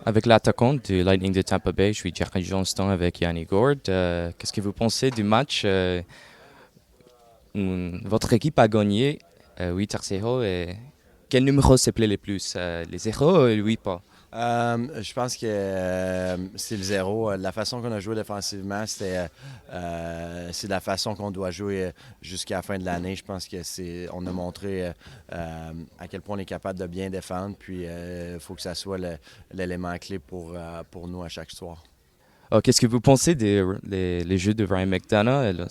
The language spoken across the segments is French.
Avec l'attaquant du Lightning de Tampa Bay, je suis Jerry Johnston avec Yanni Gourde. Qu'est-ce que vous pensez du match où votre équipe a gagné 8-0 et quel numéro se plaît le plus? Les 0 ou le 8 pas? Je pense que c'est le zéro. La façon qu'on a joué défensivement, c'est la façon qu'on doit jouer jusqu'à la fin de l'année. Je pense que on a montré à quel point on est capable de bien défendre. Puis il faut que ça soit l'élément clé pour nous à chaque soir. Qu'est-ce que vous pensez des les jeux de Ryan McDonough?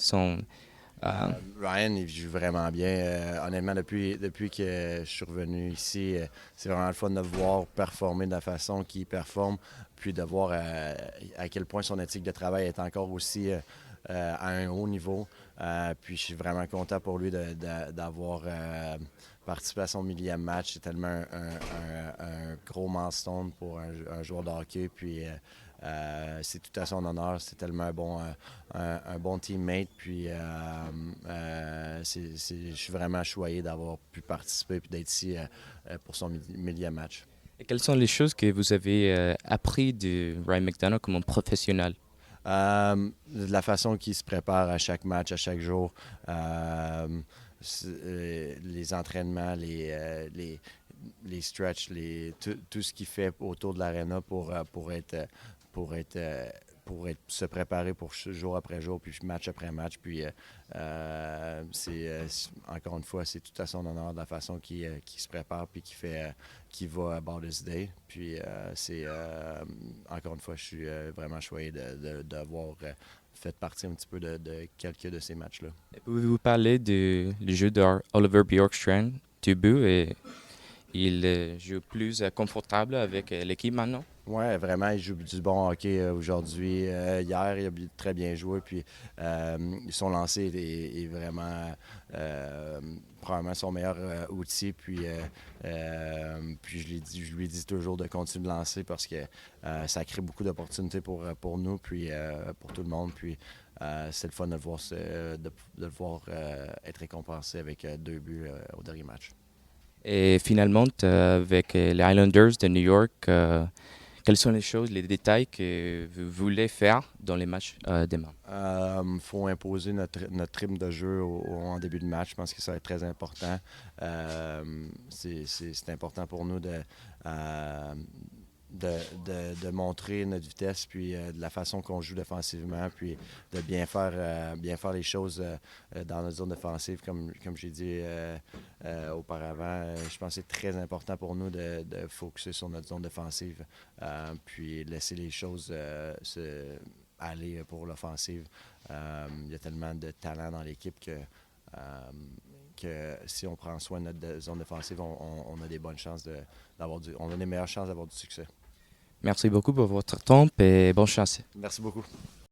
Ryan, il joue vraiment bien. Honnêtement, depuis que je suis revenu ici, c'est vraiment le fun de le voir performer de la façon qu'il performe, puis de voir à quel point son éthique de travail est encore aussi à un haut niveau. Puis je suis vraiment content pour lui d'avoir participé à son millième match. C'est tellement un gros milestone pour un joueur de hockey. Puis c'est tout à son honneur. C'est tellement un bon teammate. Puis je suis vraiment choyé d'avoir pu participer et d'être ici pour son millième match. Et quelles sont les choses que vous avez appris de Ryan McDonough comme un professionnel? De la façon qu'il se prépare à chaque match, à chaque jour, les entraînements, les stretches, tout ce qu'il fait autour de l'aréna pour être, se préparer pour jour après jour, puis match après match. Puis encore une fois, c'est tout à son honneur de la façon qu'il se prépare puis qu'il va à Borders Day. Puis encore une fois, je suis vraiment choyé d'avoir fait partie un petit peu de quelques de ces matchs-là. Pouvez-vous parler du jeu d'Oliver Bjorkstrand du but et il joue plus confortable avec l'équipe maintenant? Oui, vraiment, il joue du bon hockey aujourd'hui. Hier, il a très bien joué. Puis son lancer est vraiment probablement son meilleur outil. Puis je lui dis toujours de continuer de lancer parce que ça crée beaucoup d'opportunités pour nous, puis pour tout le monde. Puis c'est le fun de le voir être récompensé avec 2 buts au dernier match. Et finalement, avec les Islanders de New York, quelles sont les choses, les détails que vous voulez faire dans les matchs demain? Faut imposer notre rythme de jeu en début de match. Je pense que ça va être très important. C'est important pour nous euh, de montrer notre vitesse, puis de la façon qu'on joue défensivement, puis de bien faire les choses dans notre zone défensive, comme j'ai dit auparavant. Je pense que c'est très important pour nous de focuser sur notre zone défensive, puis laisser les choses aller pour l'offensive. Il y a tellement de talent dans l'équipe que si on prend soin de notre zone défensive, on a des bonnes chances on a des meilleures chances d'avoir du succès. Merci beaucoup pour votre temps et bonne chance. Merci beaucoup.